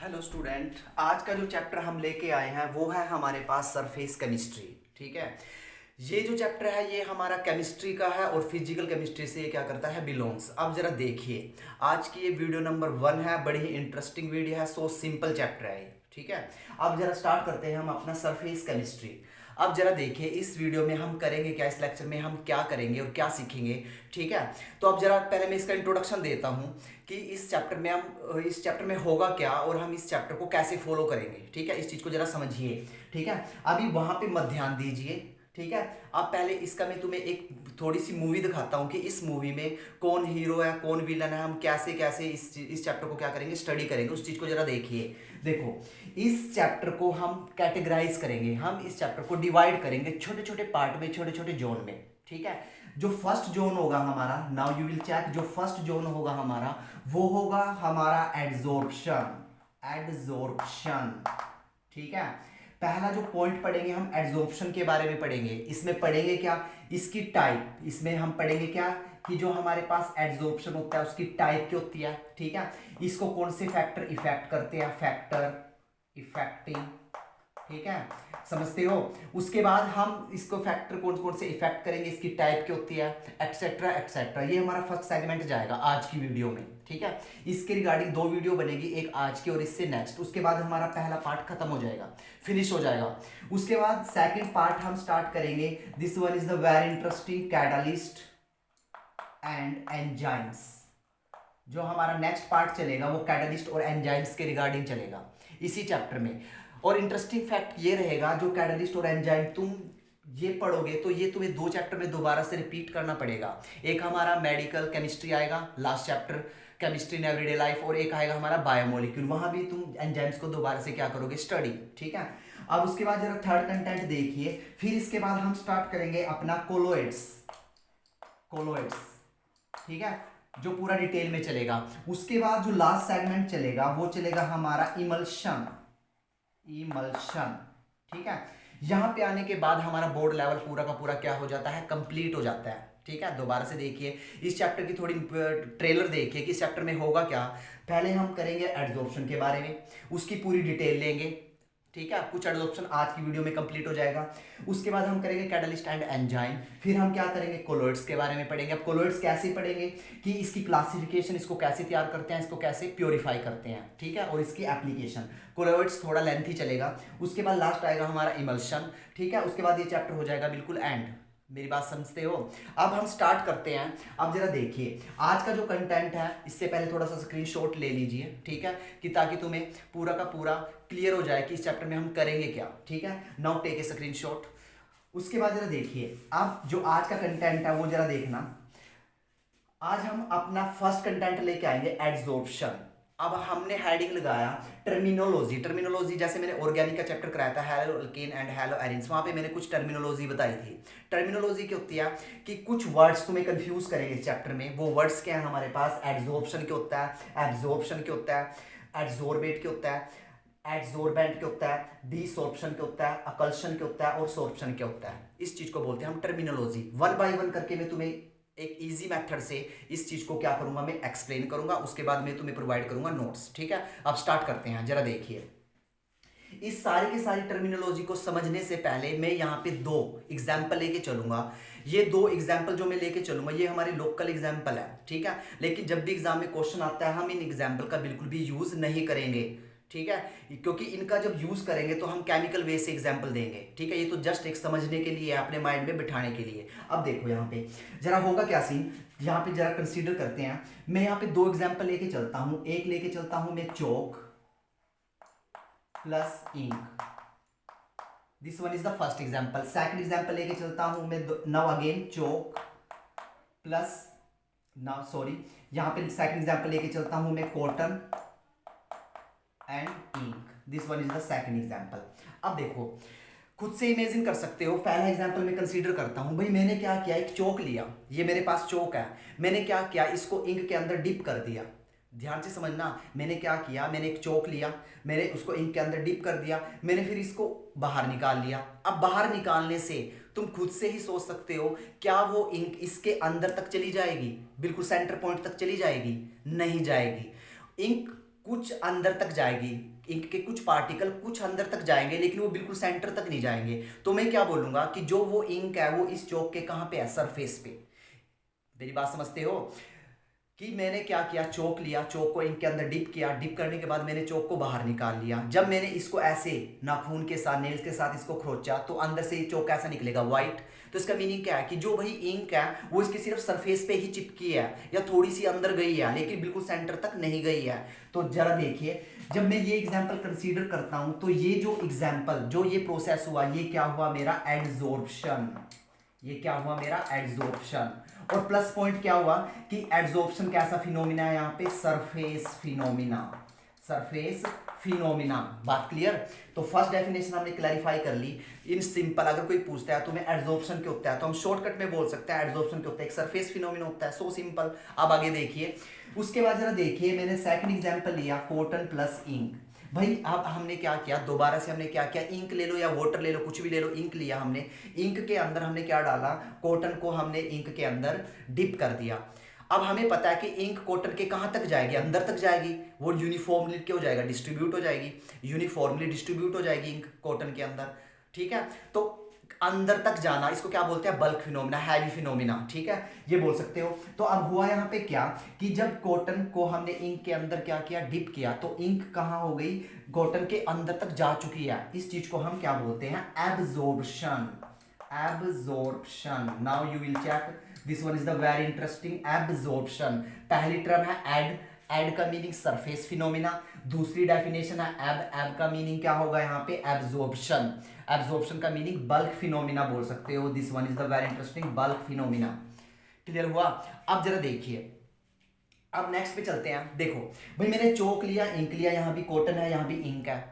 Hello student, आज का जो चैप्टर हम लेके आए हैं वो है हमारे पास सरफेस केमिस्ट्री। ठीक है। ये जो चैप्टर है ये हमारा केमिस्ट्री का है और फिजिकल केमिस्ट्री से ये क्या करता है, बिलोंग्स। अब जरा देखिए, आज की ये वीडियो नंबर 1 है, बड़ी ही इंटरेस्टिंग वीडियो है। सो सिंपल चैप्टर है ये। ठीक है। अब जरा स्टार्ट करते हैं हम अपना सरफेस केमिस्ट्री। अब जरा देखिए, इस वीडियो में हम करेंगे क्या, इस लेक्चर में हम क्या करेंगे और क्या सीखेंगे। ठीक है। तो अब जरा पहले मैं इसका इंट्रोडक्शन देता हूँ कि इस चैप्टर में होगा क्या और हम इस चैप्टर को कैसे फॉलो करेंगे। ठीक है, इस चीज़ को जरा समझिए। ठीक है। अभी वहाँ पे मत ध्यान दीजिए। ठीक है। अब पहले इसका मैं तुम्हें एक थोड़ी सी मूवी दिखाता हूँ कि इस मूवी में कौन हीरो है कौन विलन है, हम कैसे कैसे इस चैप्टर को क्या करेंगे, स्टडी करेंगे। उस चीज़ को जरा देखिए। देखो, इस चैप्टर को हम कैटेगराइज करेंगे, हम इस चैप्टर को डिवाइड करेंगे छोटे छोटे पार्ट में, छोटे छोटे जोन में। ठीक है। जो फर्स्ट जोन होगा हमारा, नाउ यू विल चेक, जो फर्स्ट जोन होगा हमारा वो होगा हमारा एड्जॉर्प्शन। एड्जॉर्प्शन। ठीक है। पहला जो पॉइंट पढ़ेंगे हम एड्जॉर्प्शन के बारे में पढ़ेंगे। इसमें पढ़ेंगे क्या, इसकी टाइप। इसमें हम पढ़ेंगे क्या कि जो हमारे पास एड्जॉर्प्शन होता है उसकी टाइप क्या होती है। ठीक है। इसको कौन से फैक्टर इफेक्ट करते हैं, फैक्टर इफेक्टिंग। ठीक है, समझते हो। उसके बाद हम इसको फैक्टर कौन कौन से इफेक्ट करेंगे, इसकी टाइप क्या होती है, एक्सेट्रा एक्सेट्रा। ये हमारा फर्स्ट सेगमेंट जाएगा आज की वीडियो में। ठीक है। इसके रिगार्डिंग 2 वीडियो बनेगी, एक आज की और इससे नेक्स्ट। उसके बाद हमारा पहला पार्ट खत्म हो जाएगा, फिनिश हो जाएगा। उसके बाद सेकंड पार्ट हम स्टार्ट करेंगे। This one is the very interesting, catalyst and enzymes. जो हमारा नेक्स्ट पार्ट चलेगा वो कैटालिस्ट और एंजाइम्स के रिगार्डिंग चलेगा इसी चैप्टर में। और इंटरेस्टिंग फैक्ट ये रहेगा, जो कैटालिस्ट और एंजाइम तुम ये पढ़ोगे तो ये तुम्हें 2 चैप्टर में दोबारा से रिपीट करना पड़ेगा। एक हमारा मेडिकल केमिस्ट्री आएगा, last chapter chemistry in everyday life, और एक आएगा हमारा बायोमोलिक्यूल। वहां भी तुम एंजाइम्स को दोबारा से क्या करोगे, स्टडी। ठीक है। अब उसके बाद जरा थर्ड कंटेंट देखिए, फिर इसके बाद हम स्टार्ट करेंगे अपना कोलोइड्स। कोलोइड्स। ठीक है, जो पूरा डिटेल में चलेगा। उसके बाद जो लास्ट सेगमेंट चलेगा वो चलेगा हमारा इमल्शन। इमल्शन। ठीक है। यहां पे आने के बाद हमारा बोर्ड लेवल पूरा का पूरा क्या हो जाता है, कंप्लीट हो जाता है। ठीक है। दोबारा से देखिए, इस चैप्टर की थोड़ी ट्रेलर देखिए कि इस चैप्टर में होगा क्या। पहले हम करेंगे एड्जॉर्प्शन के बारे में, उसकी पूरी डिटेल लेंगे। ठीक है। कुछ एड्जॉर्प्शन आज की वीडियो में कंप्लीट हो जाएगा। उसके बाद हम करेंगे कैटलिस्ट एंड एंजाइम। फिर हम क्या करेंगे, कोलोइड्स के बारे में पढ़ेंगे। अब कोलोइड्स कैसे पढ़ेंगे कि इसकी क्लासिफिकेशन, इसको कैसे तैयार करते हैं, इसको कैसे प्योरीफाई करते हैं। ठीक है। और इसकी एप्लीकेशन। कोलोइड्स थोड़ा लेंथी चलेगा। उसके बाद लास्ट आएगा हमारा इमल्शन। ठीक है। उसके बाद ये चैप्टर हो जाएगा बिल्कुल एंड। मेरी बात समझते हो। अब हम स्टार्ट करते हैं। अब जरा देखिए, आज का जो कंटेंट है इससे पहले थोड़ा सा स्क्रीनशॉट ले लीजिए। ठीक है, कि ताकि तुम्हें पूरा का पूरा क्लियर हो जाए कि इस चैप्टर में हम करेंगे क्या। ठीक है। Now take a screenshot. उसके बाद जरा देखिए, अब जो आज का कंटेंट है वो जरा देखना। आज हम अपना फर्स्ट कंटेंट लेके आएंगे, एड्जॉर्प्शन। अब हमने हेडिंग लगाया टर्मिनोलॉजी। टर्मिनोलॉजी जैसे मैंने ऑर्गेनिक का चैप्टर कराया था, hello alkane and hello arenes, वहां पे मैंने कुछ टर्मिनोलॉजी बताई थी। टर्मिनोलॉजी क्या होती है कि कुछ वर्ड्स तुम्हें कंफ्यूज करेंगे इस चैप्टर में। वो वर्ड्स क्या है हमारे पास, एड्जॉर्प्शन क्या होता है, एब्जॉर्प्शन क्या होता है, एड्जॉर्बेट क्या होता है, एड्जॉर्बेंट क्या होता है, डिसॉर्प्शन क्या होता है, अकल्शन क्या होता है और सॉर्प्शन क्या होता है। इस चीज को बोलते हैं हम टर्मिनोलॉजी। 1 बाय 1 करके मैं तुम्हें एक इजी मेथड से इस चीज को क्या करूंगा, मैं एक्सप्लेन करूंगा। उसके बाद मैं तुम्हें प्रोवाइड करूंगा नोट्स। ठीक है। अब स्टार्ट करते हैं। जरा देखिए, इस सारी की सारी टर्मिनोलॉजी को समझने से पहले मैं यहाँ पे 2 एग्जाम्पल लेके चलूंगा। ये 2 एग्जाम्पल जो मैं लेके चलूंगा ये हमारे लोकल एग्जाम्पल है। ठीक है। लेकिन जब भी एग्जाम में क्वेश्चन आता है हम इन एग्जाम्पल का बिल्कुल भी यूज नहीं करेंगे। ठीक है, क्योंकि इनका जब यूज करेंगे तो हम केमिकल वे से एग्जाम्पल देंगे। ठीक है। ये तो जस्ट एक समझने के लिए, अपने माइंड में बिठाने के लिए। अब देखो यहाँ पे जरा होगा क्या सीन, यहाँ पे जरा कंसीडर करते हैं। मैं यहाँ पे 2 एग्जाम्पल लेके चलता हूँ। एक लेके चलता हूँ मैं chalk plus ink. This one is the first example. Second example लेके चलता हूं मैं, now again chalk plus, now sorry, यहां पे सेकंड एग्जाम्पल लेके चलता हूं मैं cotton and ink. This one is the second example. अब देखो, खुद से इमेजिन कर सकते हो। पहला एग्जाम्पल मैं कंसीडर करता हूं। भाई मैंने क्या किया, एक चौक लिया, ये मेरे पास चौक है। मैंने क्या किया, इसको इंक के अंदर डिप कर दिया। ध्यान से समझना, मैंने क्या किया, मैंने एक चौक लिया, मैंने उसको इंक के अंदर डिप कर दिया, मैंने फिर इसको बाहर निकाल लिया। अब बाहर निकालने से तुम खुद से ही सोच सकते हो, क्या वो इंक इसके अंदर तक चली जाएगी, बिल्कुल सेंटर पॉइंट तक चली जाएगी? नहीं जाएगी। इंक कुछ अंदर तक जाएगी, इंक के कुछ पार्टिकल कुछ अंदर तक जाएंगे लेकिन वो बिल्कुल सेंटर तक नहीं जाएंगे। तो मैं क्या बोलूंगा कि जो वो इंक है वो इस चौक के कहाँ पे है, सरफेस पे। मेरी बात समझते हो कि मैंने क्या किया, चौक लिया, चौक को इंक के अंदर डिप किया, डिप करने के बाद मैंने चौक को बाहर निकाल लिया। जब मैंने इसको ऐसे नाखून के साथ, नेल्स के साथ इसको खरोचा तो अंदर से ये चौक कैसा निकलेगा, वाइट। तो इसका मीनिंग क्या है कि जो भाई इंक है वो इसकी सिर्फ सरफेस पे ही चिपकी है या थोड़ी सी अंदर गई है लेकिन बिल्कुल सेंटर तक नहीं गई है। तो जरा देखिए, जब मैं ये एग्जाम्पल कंसीडर करता हूं तो ये जो एग्जाम्पल, जो ये प्रोसेस हुआ, ये क्या हुआ मेरा, एडजॉर्प्शन। ये क्या हुआ मेरा, एडजॉर्प्शन। और प्लस पॉइंट क्या हुआ कि एडजॉर्प्शन कैसा फिनोमिना है यहाँ पे, सरफेस फिनोमिना। सरफेस फिनोमिना, बात क्लियर। तो फर्स्ट डेफिनेशन हमने क्लैरिफाई कर ली। इन सिंपल अगर कोई पूछता है तुम्हें एडजॉर्प्शन क्या होता है तो हम शॉर्टकट में बोल सकते हैं एडजॉर्प्शन क्या होता है, एक सरफेस फिनोमिना होता है, सो सिंपल। अब आगे देखिए, उसके बाद जरा देखिए, मैंने सेकंड एग्जांपल लिया कॉटन प्लस इंक। भाई अब हमने क्या किया, दोबारा से हमने क्या किया, इंक ले लो या वाटर ले लो, कुछ भी ले लो, इंक लिया हमने, इंक के अंदर हमने क्या डाला, कॉटन को हमने इंक के अंदर डिप कर दिया। अब हमें पता है कि इंक कॉटन के कहाँ तक जाएगी, अंदर तक जाएगी, वो यूनिफॉर्मली क्या हो जाएगा, डिस्ट्रीब्यूट हो जाएगी, यूनिफॉर्मली डिस्ट्रीब्यूट हो जाएगी इंक कॉटन के अंदर, ठीक है। तो अंदर तक जाना, इसको क्या बोलते हैं, बल्क फिनोमिना, हैवी फिनोमिना, ठीक है, ये बोल सकते हो। तो अब हुआ यहाँ पे क्या कि जब कॉटन को हमने इंक के अंदर क्या किया, डिप किया, तो इंक कहाँ हो गई, कॉटन के अंदर तक जा चुकी है। इस चीज को हम क्या बोलते हैं, absorption. Absorption. Now you will check, this one is the very interesting, absorption. पहली टर्म है एड, एड का मीनिंग सरफेस फिनोमिना। दूसरी डेफिनेशन है एब, एब का मीनिंग क्या होगा यहाँ पे, एब्जॉर्प्शन। एब्जॉर्प्शन का मीनिंग बल्क फिनोमिना बोल सकते हो, this one is the very interesting, bulk phenomena. Clear हुआ। अब जरा देखिए, अब नेक्स्ट पे चलते हैं। देखो भाई, मैंने चौक लिया, इंक लिया, यहाँ भी कॉटन है, यहाँ भी इंक है।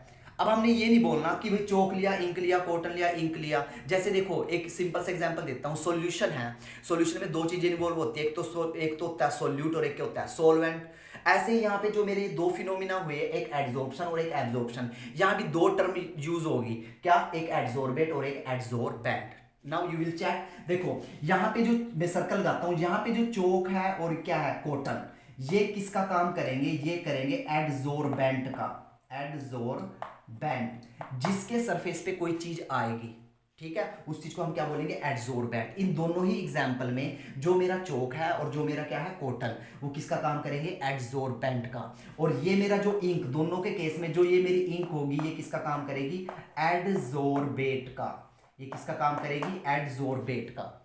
अब हमने ये नहीं बोलना कि भाई चौक लिया, इंक लिया, कॉटन लिया, इंक लिया। जैसे देखो एक सिंपल सा एग्जांपल देता हूँ, सॉल्यूशन है, सॉल्यूशन में दो चीजें इन्वॉल्व होती है, एक तो होता है सॉल्यूट और एक क्या होता है, सॉल्वेंट। ऐसे ही यहाँ पे जो मेरे दो फिनोमिना हुए, एक एडजॉर्प्शन और एक एब्जॉर्प्शन, यहाँ भी दो टर्म यूज होगी, क्या, एक एडजॉर्बेट और एक adsorbent. Now you will check, देखो यहाँ पे जो मैं सर्कल लगाता हूँ, यहाँ पे जो चौक है और क्या है, कॉटन, ये किसका काम करेंगे, ये करेंगे एडजॉर्बेंट का, एडजॉर्बेंट, जिसके सरफेस पे कोई चीज आएगी, ठीक है, उस चीज को हम क्या बोलेंगे, एडजॉर्बेंट। इन दोनों ही एग्जाम्पल में जो मेरा चौक है और जो मेरा क्या है, कॉटन, वो किसका काम करेंगे, एडजॉर्बेंट का। और ये मेरा जो इंक, दोनों के केस में जो ये मेरी इंक होगी, ये किसका काम करेगी, एडजॉर्बेट का। ये किसका काम करेगी, एडजॉर्बेट का।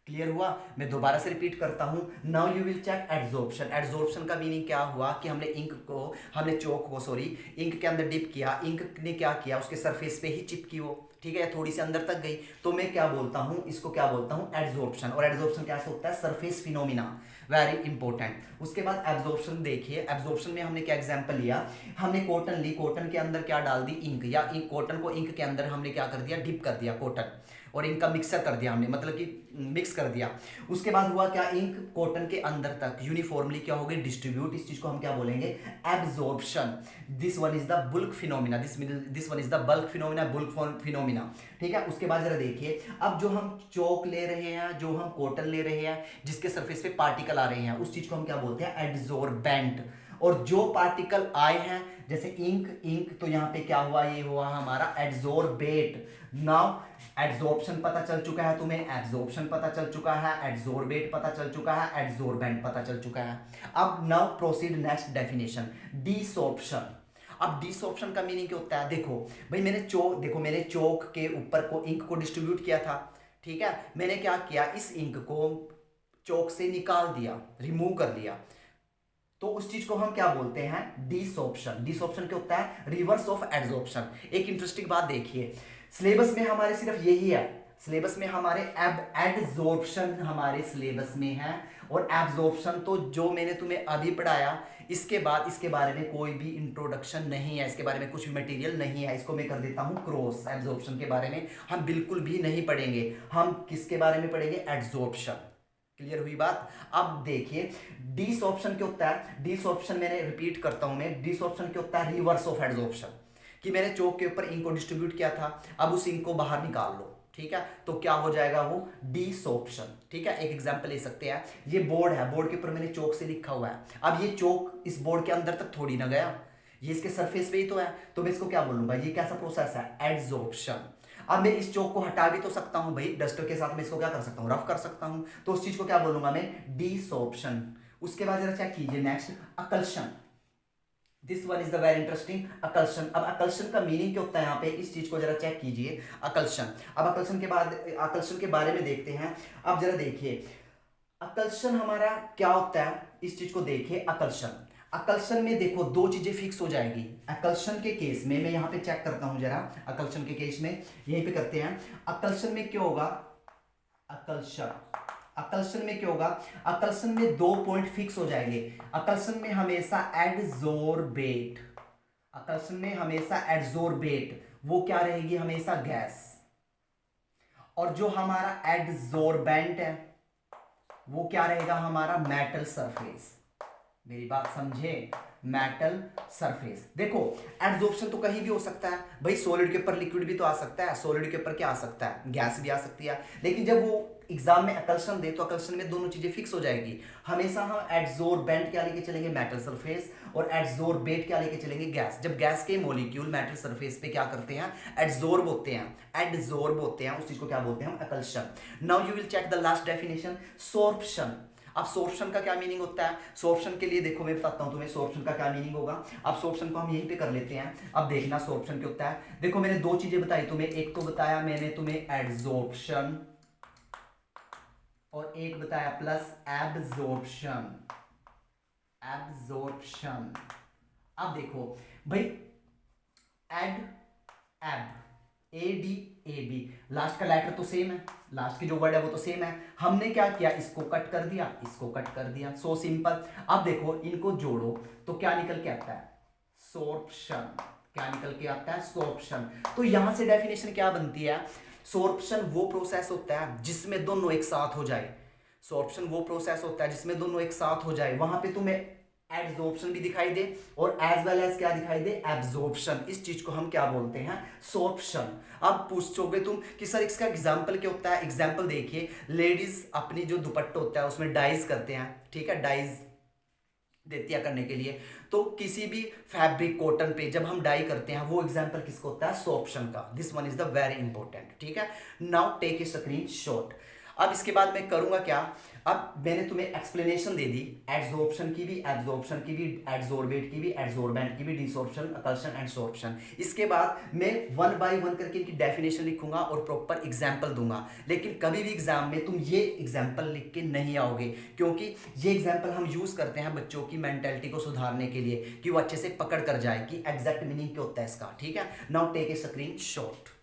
क्लियर हुआ। मैं दोबारा से रिपीट करता हूं, now you will check adsorption. Adsorption का मीनिंग क्या हुआ कि हमने चौक को इंक के अंदर डिप किया, इंक ने क्या किया, उसके सरफेस पे ही चिपकी वो, ठीक है, थोड़ी सी अंदर तक गई, तो मैं क्या बोलता हूं, इसको क्या बोलता हूं, एडजॉर्प्शन। और एडजॉर्प्शन कैसे होता है, सरफेस फिनोमिना, वेरी इंपॉर्टेंट। उसके बाद एब्जॉर्प्शन देखिए, एब्जॉर्प्शन में हमने क्या एग्जांपल लिया, हमने कॉटन ली, कॉटन के अंदर क्या डाल दी, इंक, या इंक, कॉटन को इंक के अंदर हमने क्या कर दिया, डिप कर दिया कॉटन, और इंक का मिक्सर कर दिया हमने, मतलब कि मिक्स कर दिया। उसके बाद हुआ क्या, इंक कॉटन के अंदर तक यूनिफॉर्मली क्या हो गई, डिस्ट्रीब्यूट। इस चीज को हम क्या बोलेंगे, absorption. This one is the bulk phenomena, this one is the bulk phenomena, bulk phenomena, ठीक है। उसके बाद जरा देखिए, अब जो हम चौक ले रहे हैं, जो हम कॉटन ले रहे हैं, जिसके सरफेस पे पार्टिकल आ रहे हैं, उस चीज को हम क्या बोलते हैं, एडजॉर्बेंट। और जो पार्टिकल आए हैं, जैसे इंक, इंक, तो यहाँ पे क्या हुआ, ये हुआ हमारा एडजॉर्बेट। नाउ एडजॉर्प्शन पता चल चुका है तुम्हें, एब्जॉर्प्शन पता चल चुका है, एडजॉर्बेट पता चल चुका है, एडजॉर्बेंट पता चल चुका है। अब now proceed next definition, desorption. अब डिसॉर्प्शन का मीनिंग क्या होता है, देखो भाई मैंने चौक के ऊपर को इंक को डिस्ट्रीब्यूट किया था, ठीक है, मैंने क्या किया, इस इंक को चौक से निकाल दिया, रिमूव कर दिया, तो उस चीज को हम क्या बोलते हैं, डिसॉर्प्शन। डिसॉर्प्शन क्या होता है, रिवर्स ऑफ एडजॉर्प्शन। एक इंटरेस्टिंग बात देखिए, सिलेबस में हमारे सिर्फ यही है, सिलेबस में हमारे एडजॉर्प्शन हमारे सिलेबस में है, और एब्जॉर्प्शन तो जो मैंने तुम्हें अभी पढ़ाया, इसके बाद इसके बारे में कोई भी इंट्रोडक्शन नहीं है, इसके बारे में कुछ भी मटेरियल नहीं है, इसको मैं कर देता हूं क्रॉस। एब्जॉर्प्शन के बारे में हम बिल्कुल भी नहीं पढ़ेंगे, हम किसके बारे में पढ़ेंगे, एडजॉर्प्शन। क्लियर हुई बात। अब देखिए डिसऑर्प्शन क्या होता है, डिसऑर्प्शन मैंने रिपीट करता हूं मैं, डिसऑर्प्शन क्या होता है, रिवर्स ऑफ एडजॉर्प्शन। कि मैंने चौक के ऊपर इंक को डिस्ट्रीब्यूट किया था, अब उस इंक को बाहर निकाल लो, ठीक है, तो क्या हो जाएगा वो, डिसऑर्प्शन, ठीक है। एक एग्जांपल ले सकते हैं, ये बोर्ड है, बोर्ड के ऊपर मैंने चौक से लिखा हुआ है, अब ये चौक इस बोर्ड के अंदर तक थोड़ी ना गया, ये इसके सरफेस पे ही तो है, तो मैं इसको क्या बोलूंगा, ये कैसा प्रोसेस है, एड्सॉर्प्शन। अब मैं इस चौक को हटा भी तो सकता हूं भाई, डस्टर के साथ मैं इसको क्या कर सकता हूं, रफ कर सकता हूं, तो उस चीज को क्या बोलूंगा मैं, डिसॉर्प्शन। उसके बाद जरा चेक कीजिए next, occlusion. This one is the very interesting, occlusion. अब अकल्शन का मीनिंग क्या होता है यहाँ पे, इस चीज को जरा चेक कीजिए, अकल्शन। अब अकल्शन के बाद अकल्शन के बारे में देखते हैं। अब जरा देखिए अकल्शन हमारा क्या होता है, इस चीज को देखिए, अकल्शन। अकल्शन में देखो दो चीजें फिक्स हो जाएगी। अकल्शन के केस में मैं यहाँ पे चेक करता हूं जरा, अकल्शन के केस में यहीं पे करते हैं। अकल्शन में क्या होगा, अकल्शन, अकल्शन में क्या होगा, अकल्शन में दो पॉइंट फिक्स हो जाएंगे। अकल्शन में हमेशा एडजोर्बेट, अकल्शन में हमेशा एडजोर्बेट वो क्या रहेगी, हमेशा गैस। और जो हमारा एडजोर्बेंट है वो क्या रहेगा, हमारा मेटल सरफेस। मेरी बात समझे, मेटल सरफेस। देखो एडजॉर्प्शन तो कहीं भी हो सकता है भाई, सॉलिड के ऊपर लिक्विड भी तो आ सकता है, सॉलिड के ऊपर क्या आ सकता है, गैस भी आ सकती है। लेकिन जब वो एग्जाम में अकल्शन दे तो अकल्शन में दोनों चीजें फिक्स हो जाएगी। हमेशा हम एडजोर्बेंट क्या लेके चलेंगे, मेटल सरफेस, और एडजोर्बेट क्या लेके चलेंगे, गैस। जब गैस के मॉलिक्यूल मेटल सरफेस पे क्या करते हैं, एडजोर्ब होते हैं, एडजोर्ब होते हैं, उस चीज को क्या बोलते हैं हम, occlusion. Now you will check the last definition, sorption. अब सोर्प्शन का क्या मीनिंग होता है, सोर्प्शन के लिए देखो मैं बताता हूं तुम्हें सोर्प्शन का क्या मीनिंग होगा। अब सोर्प्शन को हम यहीं पे कर लेते हैं। अब देखना सोर्प्शन क्या होता है। देखो मैंने दो चीजें बताई तुम्हें, एक तो बताया मैंने तुम्हें एड्सॉर्प्शन, और एक बताया प्लस एब्जॉर्प्शन, एब्जॉर्प्शन। अब देखो भाई ad, ab, A D A B, last का लेटर तो सेम है, लास्ट की जो वर्ड है वो तो सेम है। हमने क्या किया, इसको कट कर दिया, इसको कट कर दिया, सो सिंपल। अब देखो इनको जोड़ो तो क्या निकल के आता है, सोर्प्शन। क्या निकल के आता है, सोर्प्शन। तो यहां से डेफिनेशन क्या बनती है, सोर्प्शन वो प्रोसेस होता है जिसमें दोनों एक साथ हो जाए। सोर्प्शन वो प्रोसेस होता है जिसमें दोनों एक साथ हो जाए, वहां पे तुम्हें एड्सॉर्प्शन भी दिखाई दे और एज वेल एज क्या दिखाई दे, एब्जॉर्प्शन। इस चीज को हम क्या बोलते हैं, सोर्प्शन। अब पूछोगे तुम कि सर इसका एग्जाम्पल क्या होता है, एग्जाम्पल देखिए, लेडीज अपनी जो दुपट्टा होता है उसमें डाइज करते हैं, ठीक है, डाइज देती है करने के लिए। तो किसी भी फैब्रिक कॉटन पे जब हम डाई करते हैं वो एग्जाम्पल किसका होता है, सोर्प्शन का। This one is the very important, ठीक है। Now take a screen shot. अब इसके बाद मैं करूंगा क्या, अब मैंने तुम्हें एक्सप्लेनेशन दे दी एड्सॉर्प्शन की भी, एब्जॉर्प्शन की भी, एड्सॉर्बेट की भी, एड्सॉर्बेंट की भी, डिसॉर्प्शन, अकल्शन एंड सॉर्प्शन। इसके बाद मैं वन बाय वन करके इनकी डेफिनेशन लिखूंगा और प्रॉपर एग्जाम्पल दूंगा। लेकिन कभी भी एग्जाम में तुम ये एग्जाम्पल लिख के नहीं आओगे, क्योंकि ये एग्जाम्पल हम यूज करते हैं बच्चों की मेंटेलिटी को सुधारने के लिए, कि वो अच्छे से पकड़ कर जाए कि एग्जैक्ट मीनिंग क्या होता है इसका, ठीक है। Now take a screen shot.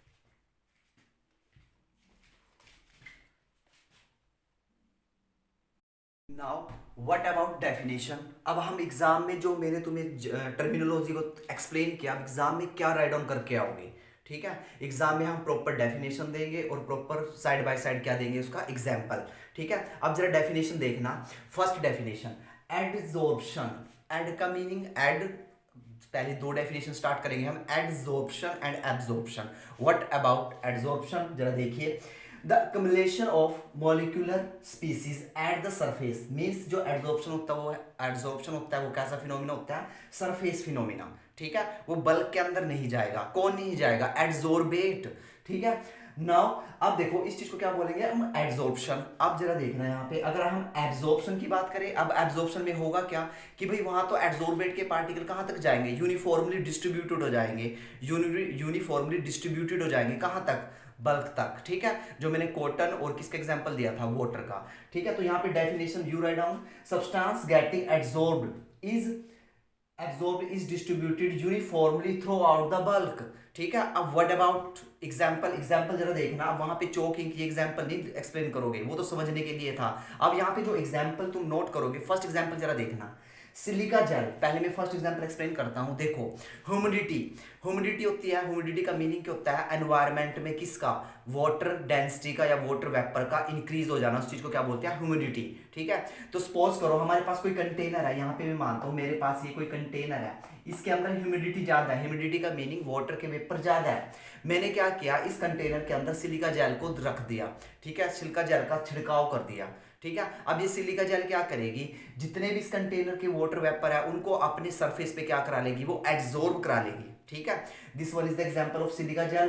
Now what about definition. अब हम एग्जाम में जो मैंने तुम्हें टर्मिनोलॉजी को एक्सप्लेन किया, एग्जाम में क्या राइट डाउन करके आओगे, ठीक है। एग्जाम में हम प्रॉपर डेफिनेशन देंगे और प्रॉपर साइड बाय साइड क्या देंगे, उसका एग्जाम्पल, ठीक है। अब जरा डेफिनेशन देखना। First definition, adsorption. एड का मीनिंग, एड, पहले दो डेफिनेशन स्टार्ट करेंगे हम, adsorption and absorption. What about adsorption, जरा देखिए, the accumulation of molecular species at the surface। Means जो एड्सॉर्प्शन होता है वो, एड्सॉर्प्शन होता है वो कैसा फिनोमिना होता है, सरफेस फिनोमिना, ठीक है। वो बल्क के अंदर नहीं जाएगा, कौन नहीं जाएगा, एड्सॉर्बेट, ठीक है। नाउ अब देखो इस चीज को क्या बोलेंगे हम, एड्सॉर्प्शन। अब जरा देखना यहाँ पे, अगर हम एब्सॉर्प्शन की बात करें, अब एब्सॉर्प्शन में होगा क्या कि भाई वहां तो एड्सॉर्बेट के पार्टिकल कहां तक जाएंगे, यूनिफॉर्मली डिस्ट्रीब्यूटेड हो जाएंगे, यूनिफॉर्मली डिस्ट्रीब्यूटेड हो जाएंगे, कहां तक, बल्क तक, ठीक है। जो मैंने कॉटन और किसका एग्जांपल दिया था, वाटर का, ठीक है। तो यहाँ पे definition you write down, substance getting absorbed is distributed uniformly through out the bulk, ठीक है। अब व्हाट अबाउट एग्जाम्पल, एग्जाम्पल जरा देखना। अब वहां पे चोकिंग की एग्जाम्पल नहीं एक्सप्लेन करोगे, वो तो समझने के लिए था। अब यहाँ पे जो एग्जाम्पल तुम नोट करोगे, फर्स्ट एग्जाम्पल जरा देखना, सिलिका जेल। पहले मैं फर्स्ट एग्जांपल एक्सप्लेन करता हूं, देखो ह्यूमिडिटी, ह्यूमिडिटी होती है, ह्यूमिडिटी का मीनिंग क्या होता है, एनवायरनमेंट में किसका, वाटर डेंसिटी का या वाटर वेपर का इंक्रीज हो जाना, उस चीज को क्या बोलते हैं, ह्यूमिडिटी, ठीक है। तो सपोज करो हमारे पास कोई कंटेनर है, यहाँ पे मैं मानता हूँ मेरे पास ये कोई कंटेनर है, इसके अंदर ह्यूमिडिटी ज्यादा है, ह्यूमिडिटी का मीनिंग वाटर के वेपर ज्यादा है। मैंने क्या किया, इस कंटेनर के अंदर सिलिका जेल को रख दिया, ठीक है, सिलिका जेल का छिड़काव कर दिया, ठीक है। अब ये सिलिका जेल क्या करेगी, जितने भी इस कंटेनर के वाटर वेपर है उनको अपने सरफेस पे क्या करा लेगी, वो एब्जॉर्ब करा लेगी, ठीक है। This one is the example of silica gel,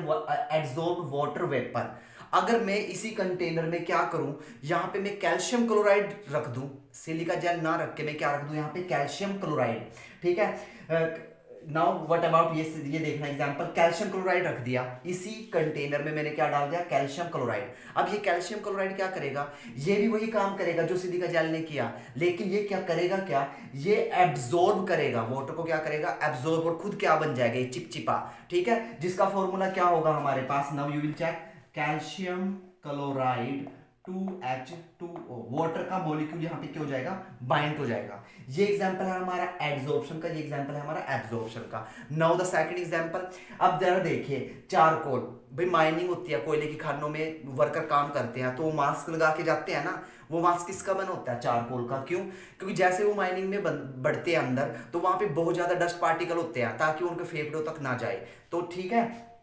absorb water vapour. अगर मैं इसी कंटेनर में क्या करूं, यहां पे मैं कैल्शियम क्लोराइड रख दूं, सिलिका जेल ना रख के मैं क्या रख दूं यहां पे कैल्शियम क्लोराइड, ठीक है। नाउ व्हाट अबाउट ये देखना एग्जांपल, कैल्शियम क्लोराइड रख दिया, इसी कंटेनर में मैंने क्या डाल दिया, कैल्शियम क्लोराइड। अब ये कैल्शियम क्लोराइड क्या करेगा, ये भी वही काम करेगा जो सिलिका जेल ने किया, लेकिन ये क्या करेगा, क्या ये एब्जॉर्ब करेगा, वाटर को क्या करेगा, एब्जॉर्ब, और खुद क्या बन जाएगा, ये चिपचिपा, ठीक है। जिसका फॉर्मूला क्या होगा हमारे पास, now you will check, calcium chloride 2H2O, water का मॉलिक्यूल यहाँ पे क्या हो जाएगा, बाइंड हो जाएगा। ये एग्जांपल है हमारा एड्सॉर्प्शन का, ये एग्जांपल है हमारा एब्जॉर्प्शन का। नाउ द सेकंड एग्जांपल, अब जरा देखिए चारकोल, भाई माइनिंग होती है, कोयले की खानों में वर्कर काम करते हैं तो वो मास्क लगा के जाते हैं ना, वो मास्क किसका बना होता है, चारकोल का। क्यों, क्योंकि जैसे वो माइनिंग में बढ़ते हैं अंदर तो वहां पे बहुत ज्यादा डस्ट पार्टिकल होते हैं ताकि उनके फेफड़ों तक ना जाए, तो ठीक है।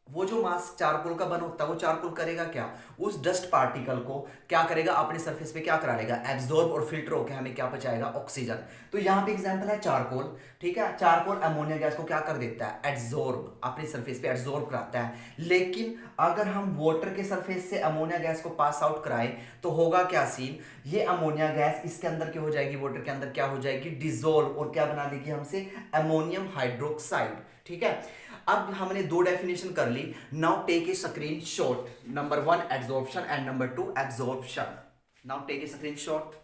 वो जो मास्क चारकोल का बना होता है, वो चारकोल करेगा क्या, उस डस्ट पार्टिकल को क्या करेगा, अपने सरफेस पे क्या करा लेगा, एब्जॉर्ब, और फिल्टर होकर हमें क्या बचाएगा, ऑक्सीजन। तो यहाँ पे एग्जांपल है चारकोल, ठीक है। चारकोल अमोनिया गैस को क्या कर देता है, एब्जॉर्ब, अपने सरफेस पे एब्जॉर्ब कराता है। लेकिन अगर हम वाटर के सरफेस से अमोनिया गैस को पास आउट कराएं तो होगा क्या सीन, ये अमोनिया गैस इसके अंदर क्या हो जाएगी, वाटर के अंदर क्या हो जाएगी, डिजोल्व, और क्या बना देगी हमसे, अमोनियम हाइड्रोक्साइड, ठीक है। अब हमने दो डेफिनेशन कर ली, now take a screen shot, number 1 absorption and number 2 absorption. Now take a screen shot.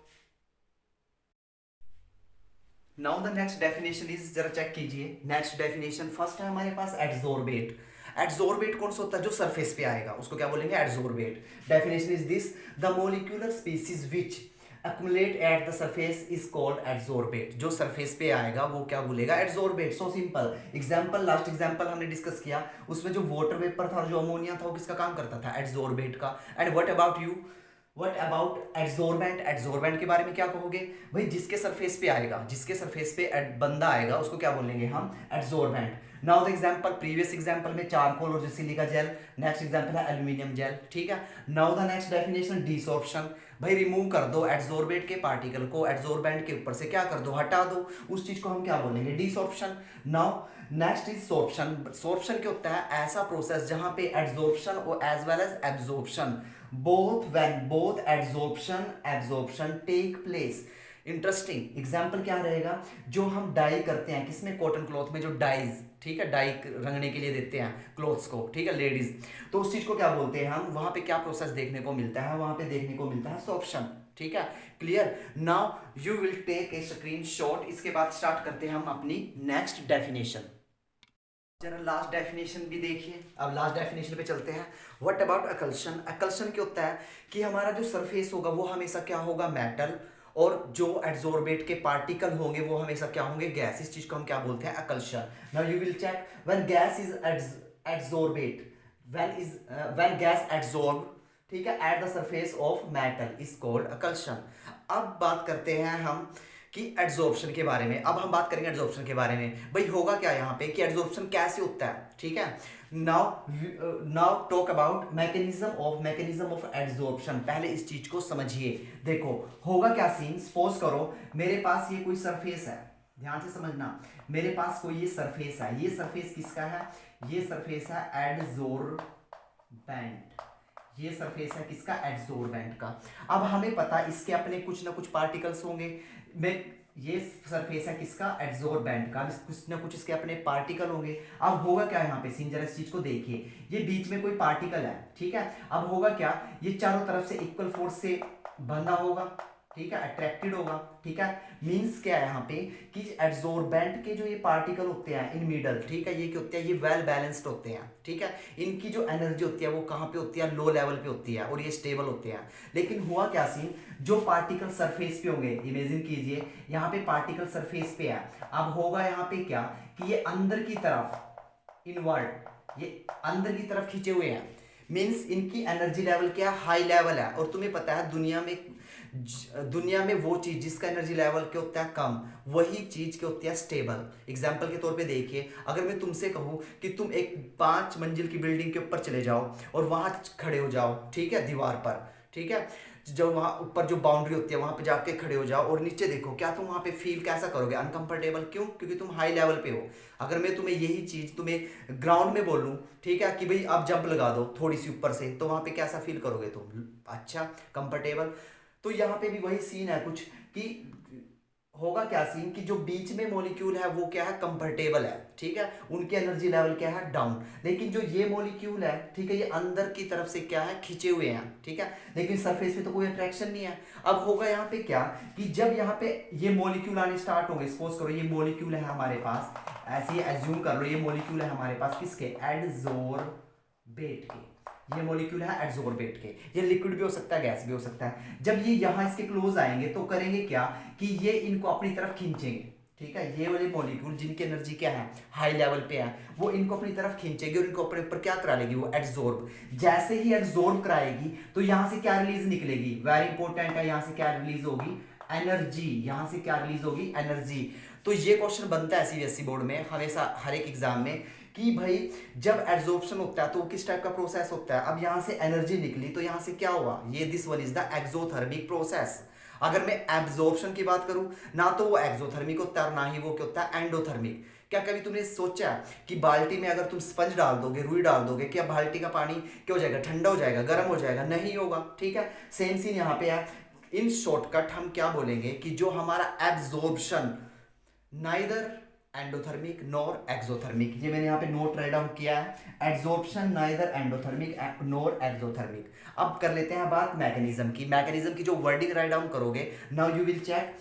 Now the next definition is, जरा चेक कीजिए, नेक्स्ट डेफिनेशन फर्स्ट है हमारे पास एड्सोर्बेट। एड्सोर्बेट कौन सा होता है, जो सरफेस पे आएगा उसको क्या बोलेंगे, adsorbate. Definition is this, the molecular species which accumulate at the surface is called adsorbate। जो सरफेस पे आएगा वो क्या बोलेगा, adsorbate. So simple example, last example हमने डिस्कस किया, उसमें जो वाटर वेपर था, जो अमोनिया था, वो किसका काम करता था, एड्सोर्बेट का। And what about you, what about adsorbent, adsorbent के बारे में क्या कहोगे, भाई जिसके सरफेस पे आएगा, जिसके सरफेस पे बंदा आएगा उसको क्या बोलेंगे हम, adsorbent. Now the example, previous example में चारकोल और सिलिका जेल, नेक्स्ट एग्जांपल है एल्यूमिनियम जेल, ठीक है। Now the next definition, desorption, भाई रिमूव कर दो एड्सोर्बेट के पार्टिकल को, एड्सोर्बेंट के ऊपर से क्या कर दो, हटा दो, उस चीज को हम क्या बोलेंगे, desorption. Now next is sorption. Sorption क्या होता है, ऐसा प्रोसेस जहां पे एड्सोर्प्शन और as well as absorption, both absorption take place. Interesting example क्या रहेगा, जो हम डाई करते हैं किसमें, कॉटन क्लॉथ में, जो डाइज, ठीक है, डाई रंगने के लिए देते हैं क्लॉथ्स को, ठीक है, लेडीज, तो उस चीज को क्या बोलते हैं हम, वहां पे क्या प्रोसेस देखने को मिलता है, वहां पे देखने को मिलता है सोर्प्शन, ठीक है, clear. Now you will take a screen shot, इसके बाद स्टार्ट करते हैं हम अपनी नेक्स्ट डेफिनेशन। जरा लास्ट डेफिनेशन भी देखिए, अब लास्ट डेफिनेशन पे चलते हैं। व्हाट अबाउट अकल्शन, अकल्शन क्या होता है कि हमारा जो सरफेस होगा वो हमेशा क्या होगा, मेटल, और जो एड्सोर्बेट के पार्टिकल होंगे वो हमेशा क्या होंगे, गैस। इस चीज को हम क्या बोलते हैं, occlusion. Now you will check, when gas is adsorbate, when gas adsorb, ठीक है, at the surface of metal is called occlusion. अब बात करते हैं हम कि एड्सॉर्प्शन के बारे में, अब हम बात करेंगे एड्सॉर्प्शन के बारे में, भाई होगा क्या यहाँ पे कि एड्सॉर्प्शन कैसे होता है, ठीक है। Now talk about mechanism of adsorption. पहले इस चीज को समझिए, देखो होगा क्या सीन, सपोज करो मेरे पास ये कोई सरफेस है, ध्यान से समझना, मेरे पास कोई ये सरफेस है, ये सरफेस किसका है, ये सरफेस है एड्सोर्बेंट, ये सरफेस है किसका, एड्सोर्बेंट का। अब हमें पता इसके अपने कुछ ना कुछ पार्टिकल्स होंगे, मैं ये सरफेस है किसका, एड्सोर्बेंट का, कुछ ना कुछ इसके अपने पार्टिकल होंगे। अब होगा क्या यहाँ पे सीन, जरा इस चीज को देखिए, ये बीच में कोई पार्टिकल है, ठीक है। अब होगा क्या, ये चारों तरफ से इक्वल फोर्स से बंधा होगा, ठीक है, अट्रैक्टेड होगा, ठीक है। मींस क्या है यहाँ पे कि एड्सोर्बेंट के जो ये पार्टिकल होते हैं इन मिडल, ठीक है, ये क्या होते हैं, ये वेल बैलेंस्ड होते हैं, ठीक है। इनकी जो एनर्जी होती है वो कहाँ पे होती है, लो लेवल पे होती है, और ये स्टेबल होते हैं। लेकिन हुआ क्या सीन, जो पार्टिकल सरफेस पे होंगे, इमेजिन कीजिए यहाँ पे पार्टिकल सरफेस पे है, अब होगा यहाँ पे क्या कि ये अंदर की तरफ इनवर्ड, ये अंदर की तरफ खींचे हुए हैं, मीन्स इनकी एनर्जी लेवल क्या, हाई लेवल है। और तुम्हें पता है दुनिया में वो चीज जिसका एनर्जी लेवल क्या होता है, कम, वही चीज क्या होती है, स्टेबल। एग्जांपल के तौर पे देखिए, अगर मैं तुमसे कहूं कि तुम एक 5 मंजिल की बिल्डिंग के ऊपर चले जाओ और वहां खड़े हो जाओ, ठीक है, दीवार पर, ठीक है, जो वहाँ ऊपर जो बाउंड्री होती है वहाँ पे जाके खड़े हो जाओ और नीचे देखो, क्या तुम वहाँ पे फील कैसा करोगे? अनकंफर्टेबल। क्यों? क्योंकि तुम हाई लेवल पे हो। अगर मैं तुम्हें यही चीज़ तुम्हें ग्राउंड में बोलूँ, ठीक है, कि भाई आप जंप लगा दो थोड़ी सी ऊपर से, तो वहाँ पे कैसा फील करोगे तुम? अच्छा, कंफर्टेबल। तो यहाँ पे भी वही सीन है कुछ कि होगा क्या सीन कि जो बीच में मॉलिक्यूल है वो क्या है? कंफर्टेबल है, ठीक है, उनकी एनर्जी लेवल क्या है? डाउन। लेकिन जो ये मॉलिक्यूल है, ठीक है, ये अंदर की तरफ से क्या है? खिंचे हुए हैं, ठीक है, लेकिन सरफेस पे तो कोई अट्रैक्शन नहीं है। अब होगा यहाँ पे क्या कि जब यहाँ पे ये मॉलिक्यूल आने स्टार्ट होंगे, सपोज करो ये मॉलिक्यूल है हमारे पास, ऐसे ही एज्यूम कर लो ये मॉलिक्यूल है हमारे पास किसके? एडसोर्बेट के। ये मॉलिक्यूल है एडसोर्बेट के। ये लिक्विड भी हो सकता है, गैस भी हो सकता है। जब ये यहाँ इसके क्लोज आएंगे तो करेंगे क्या कि ये इनको अपनी तरफ खींचेंगे, ठीक है, ये वाले मॉलिक्यूल जिनकी एनर्जी क्या है? हाई लेवल पे है, वो इनको अपनी तरफ खींचेगी और इनको अपने ऊपर क्या करा लेगी? वो एडसोर्ब। जैसे ही एडसोर्ब कराएगी तो यहाँ से क्या रिलीज निकलेगी? वेरी इंपॉर्टेंट है, यहाँ से क्या रिलीज होगी? एनर्जी। यहाँ से क्या रिलीज होगी? एनर्जी। तो ये क्वेश्चन बनता है सीबीएसई बोर्ड में हमेशा हर एक एग्जाम में कि भाई जब एड्सॉर्प्शन होता है तो किस टाइप का प्रोसेस होता है? अब यहाँ से एनर्जी निकली तो यहाँ से क्या हुआ? ये this one is the exothermic process. अगर मैं एब्जॉर्प्शन की बात करूं, ना तो वो एक्सोथर्मिक होता है और ना ही वो क्या होता है? एंडोथर्मिक। क्या कभी तुमने सोचा कि बाल्टी में अगर तुम स्पंज डाल दोगे, रुई डाल दोगे, क्या बाल्टी का पानी क्या हो जाएगा? ठंडा हो जाएगा, गर्म हो जाएगा? नहीं होगा, ठीक है। सेम सीन यहाँ पे है। इन शॉर्टकट हम क्या बोलेंगे कि जो हमारा absorption neither endothermic nor exothermic, ये मैंने यहाँ पे नोट राइट डाउन किया है, adsorption neither endothermic nor exothermic. अब कर लेते हैं बात मैकेनिज्म की। मैकेनिज्म की जो वर्डिंग राइट डाउन करोगे, now you will check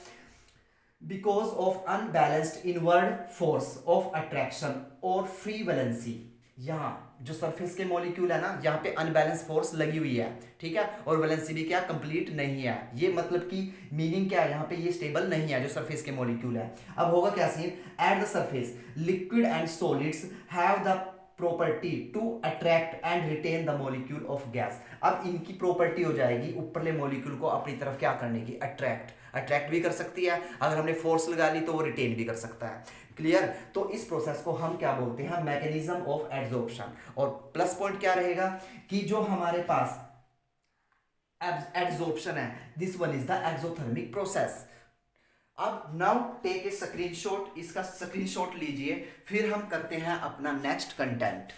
because of unbalanced inward force of attraction और फ्री वैलेंसी। यहाँ जो सरफेस के मॉलिक्यूल है ना, यहाँ पे अनबैलेंस फोर्स लगी हुई है, ठीक है, और वैलेंसी भी क्या? कंप्लीट नहीं है। ये मतलब कि मीनिंग क्या है? यहाँ पे ये स्टेबल नहीं है जो सरफेस के मॉलिक्यूल है। अब होगा क्या scene? At the surface liquid and solids have the property to attract and retain the molecule of gas. अब इनकी प्रॉपर्टी हो जाएगी ऊपरले मॉलिक्यूल को अपनी तरफ क्या करने की? अट्रैक्ट भी कर सकती है, अगर हमने फोर्स लगा ली तो वो रिटेन भी कर सकता है। क्लियर? तो इस प्रोसेस को हम क्या बोलते हैं? Mechanism of adsorption. और प्लस पॉइंट क्या रहेगा कि जो हमारे पास एड्सॉर्प्शन है, this one is the exothermic process. अब नाउ टेक ए स्क्रीनशॉट, इसका स्क्रीनशॉट लीजिए, फिर हम करते हैं अपना नेक्स्ट कंटेंट।